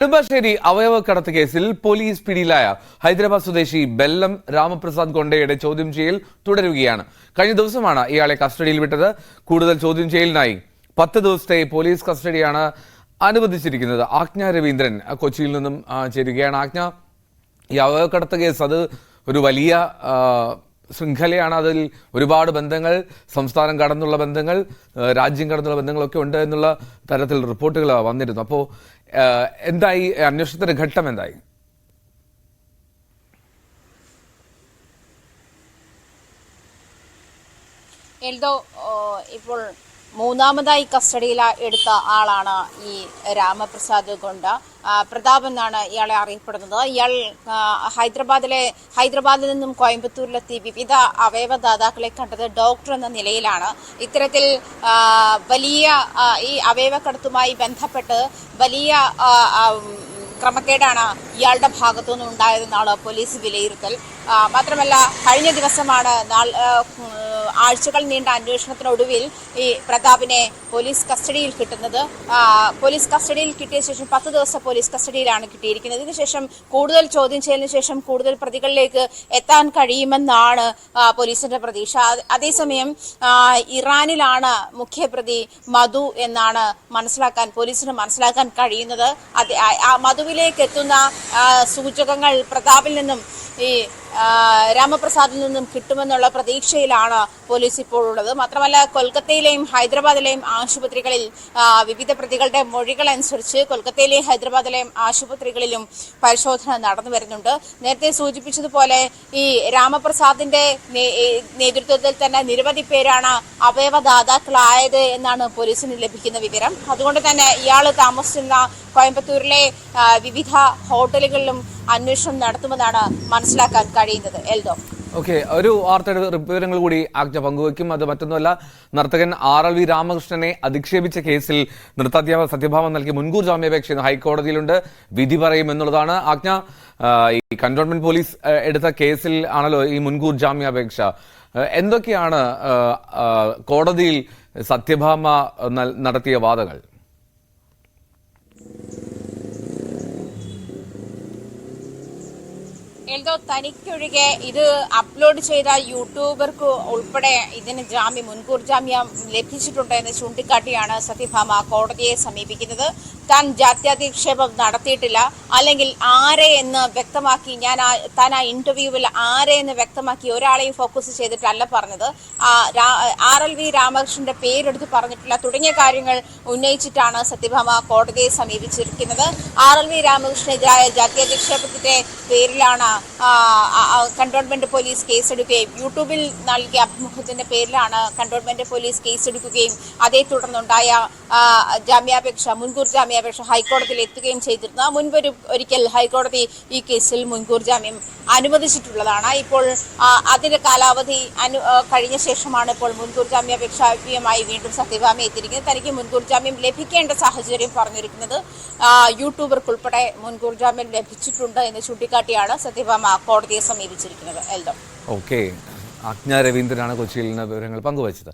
നെടുമ്പാശ്ശേരി അവയവക്കടത്ത് കേസിൽ പോലീസ് പിടിയിലായ ഹൈദരാബാദ് സ്വദേശി ബെല്ലം രാമപ്രസാദ് കൊണ്ടയുടെ ചോദ്യം ചെയ്യൽ തുടരുകയാണ്. കഴിഞ്ഞ ദിവസമാണ് ഇയാളെ കസ്റ്റഡിയിൽ വിട്ടത്. കൂടുതൽ ചോദ്യം ചെയ്യലിനായി 10 ദിവസത്തെ പോലീസ് കസ്റ്റഡിയാണ് അനുവദിച്ചിരിക്കുന്നത്. ആജ്ഞ രവീന്ദ്രൻ കൊച്ചിയിൽ നിന്നും ചേരുകയാണ്. ആജ്ഞ, ഈ അവയവക്കടത്ത് കേസ് അത് ഒരു വലിയ ശൃംഖലയാണ്. അതിൽ ഒരുപാട് ബന്ധങ്ങൾ, സംസ്ഥാനം കടന്നുള്ള ബന്ധങ്ങൾ, രാജ്യം കടന്നുള്ള ബന്ധങ്ങളൊക്കെ ഉണ്ട് എന്നുള്ള തരത്തിൽ റിപ്പോർട്ടുകൾ വന്നിരുന്നു. അപ്പോൾ എന്തായി അന്വേഷണത്തിന്റെ ഘട്ടം എന്തായി? എൽദോ, ഇപ്പോൾ മൂന്നാമതായി കസ്റ്റഡിയിൽ എടുത്ത ആളാണ് ഈ രാമപ്രസാദ് കൊണ്ട. പ്രതാപ് എന്നാണ് ഇയാളെ അറിയപ്പെടുന്നത്. ഇയാൾ ഹൈദരാബാദിൽ നിന്നും കോയമ്പത്തൂരിലെത്തി വിവിധ അവയവദാതാക്കളെ കണ്ടത് ഡോക്ടർ എന്ന നിലയിലാണ്. ഇത്തരത്തിൽ വലിയ ഈ അവയവക്കടത്തുമായി ബന്ധപ്പെട്ട് വലിയ ക്രമക്കേടാണ് ഇയാളുടെ ഭാഗത്തുനിന്നും ഉണ്ടായതെന്നാണ് പോലീസ് വിലയിരുത്തൽ. മാത്രമല്ല, കഴിഞ്ഞ ദിവസമാണ് ആഴ്ചകൾ നീണ്ട അന്വേഷണത്തിനൊടുവിൽ ഈ പ്രതാപിനെ പോലീസ് കസ്റ്റഡിയിൽ കിട്ടുന്നത്. പോലീസ് കസ്റ്റഡിയിൽ കിട്ടിയ ശേഷം 10 ദിവസം പോലീസ് കസ്റ്റഡിയിലാണ് കിട്ടിയിരിക്കുന്നത്. ഇതിനുശേഷം കൂടുതൽ ചോദ്യം ചെയ്യലിന് ശേഷം കൂടുതൽ പ്രതികളിലേക്ക് എത്താൻ കഴിയുമെന്നാണ് പോലീസിന്റെ പ്രതീക്ഷ. അതേസമയം ഇറാനിലാണ് മുഖ്യപ്രതി മധു എന്നാണ് പോലീസിന് മനസ്സിലാക്കാൻ കഴിയുന്നത്. മധുവിലേക്ക് എത്തുന്ന സൂചകങ്ങൾ പ്രതാപിൽ നിന്നും ഈ രാമപ്രസാദിൽ നിന്നും കിട്ടുമെന്നുള്ള പ്രതീക്ഷയിലാണ് പോലീസ് ഇപ്പോൾ ഉള്ളത്. മാത്രമല്ല, കൊൽക്കത്തയിലെയും ഹൈദരാബാദിലെയും ആശുപത്രികളിൽ വിവിധ പ്രതികളുടെ മൊഴികൾ അനുസരിച്ച് കൊൽക്കത്തയിലെയും ഹൈദരാബാദിലെയും ആശുപത്രികളിലും പരിശോധന നടന്നു വരുന്നുണ്ട്. നേരത്തെ സൂചിപ്പിച്ചതുപോലെ ഈ രാമപ്രസാദിന്റെ നേതൃത്വത്തിൽ തന്നെ നിരവധി പേരാണ് അവയവദാതാക്കളായത് എന്നാണ് പോലീസിന് ലഭിക്കുന്ന വിവരം. അതുകൊണ്ട് തന്നെ ഇയാൾ താമസിക്കുന്ന കോയമ്പത്തൂരിലെ വിവിധ ഹോട്ടലുകളിലും അന്വേഷണം നടത്തുമെന്നാണ് മനസ്സിലാക്കാൻ കഴിയുന്നത്. എൽദോ, ഓക്കെ, ഒരു വാർത്തയുടെ വിവരങ്ങൾ കൂടി ആജ്ഞ പങ്കുവയ്ക്കും. അത് മറ്റൊന്നുമല്ല, നർത്തകൻ RLV രാമകൃഷ്ണനെ അധിക്ഷേപിച്ച കേസിൽ നൃത്താധ്യാപക സത്യഭാമ നൽകിയ മുൻകൂർ ജാമ്യാപേക്ഷ ഹൈക്കോടതിയിലുണ്ട്. വിധി പറയും എന്നുള്ളതാണ്. ആജ്ഞ, ഈ കന്റോൺമെന്റ് പോലീസ് എടുത്ത കേസിൽ ആണല്ലോ ഈ മുൻകൂർ ജാമ്യാപേക്ഷ. എന്തൊക്കെയാണ് കോടതിയിൽ സത്യഭാമ നടത്തിയ വാദങ്ങൾ? എൽദോ, തനിക്കൊഴികെ ഇത് അപ്ലോഡ് ചെയ്ത യൂട്യൂബർക്ക് ഉൾപ്പെടെ ഇതിന് മുൻകൂർ ജാമ്യം ലഭിച്ചിട്ടുണ്ട് എന്ന് ചൂണ്ടിക്കാട്ടിയാണ് സത്യഭാമ കോടതിയെ സമീപിക്കുന്നത്. താൻ ജാത്യാധിക്ഷേപം നടത്തിയിട്ടില്ല, അല്ലെങ്കിൽ ആരെ എന്ന് വ്യക്തമാക്കി, താൻ ആ ഇന്റർവ്യൂവിൽ ആരെ എന്ന് വ്യക്തമാക്കി ഒരാളെയും ഫോക്കസ് ചെയ്തിട്ടല്ല പറഞ്ഞത്. RLV രാമകൃഷ്ണന്റെ പേരെടുത്ത് പറഞ്ഞിട്ടില്ല തുടങ്ങിയ കാര്യങ്ങൾ ഉന്നയിച്ചിട്ടാണ് സത്യഭാമ കോടതിയെ സമീപിച്ചിരിക്കുന്നത്. RLV രാമകൃഷ്ണനെതിരായ ജാത്യാധിക്ഷേപത്തിന്റെ പേരിലാണ് കന്റോൺമെന്റ് പോലീസ് കേസെടുക്കുകയും യൂട്യൂബിൽ നൽകിയ അഭിമുഖത്തിന്റെ പേരിലാണ് കന്റോൺമെന്റ് പോലീസ് കേസെടുക്കുകയും അതേ തുടർന്നുണ്ടായ മുൻകൂർ ജാമ്യാപേക്ഷ ഹൈക്കോടതിയിൽ എത്തുകയും ചെയ്തിരുന്നു. ഒരിക്കൽ ഹൈക്കോടതി ഈ കേസിൽ മുൻകൂർ ജാമ്യം അനുവദിച്ചിട്ടുള്ളതാണ്. ഇപ്പോൾ അതിന്റെ കാലാവധി കഴിഞ്ഞ ശേഷമാണ് ഇപ്പോൾ മുൻകൂർ ജാമ്യാപേക്ഷയുമായി വീണ്ടും സത്യഭാമ എത്തിയിരിക്കുന്നത്. തനിക്ക് മുൻകൂർ ജാമ്യം ലഭിക്കേണ്ട സാഹചര്യം പറഞ്ഞിരിക്കുന്നത് യൂട്യൂബർക്കുൾപ്പെടെ മുൻകൂർ ജാമ്യം ലഭിച്ചിട്ടുണ്ട് എന്ന് ചൂണ്ടിക്കാട്ടിയാണ് സത്യഭാമ കോടതിയെ സമീപിച്ചിരിക്കുന്നത്. എൽദോ, ഓക്കെ, ആജ്ഞ രവീന്ദ്രനാണ് കൊച്ചിയിൽ നിന്ന് വിവരങ്ങൾ പങ്കുവച്ചത്.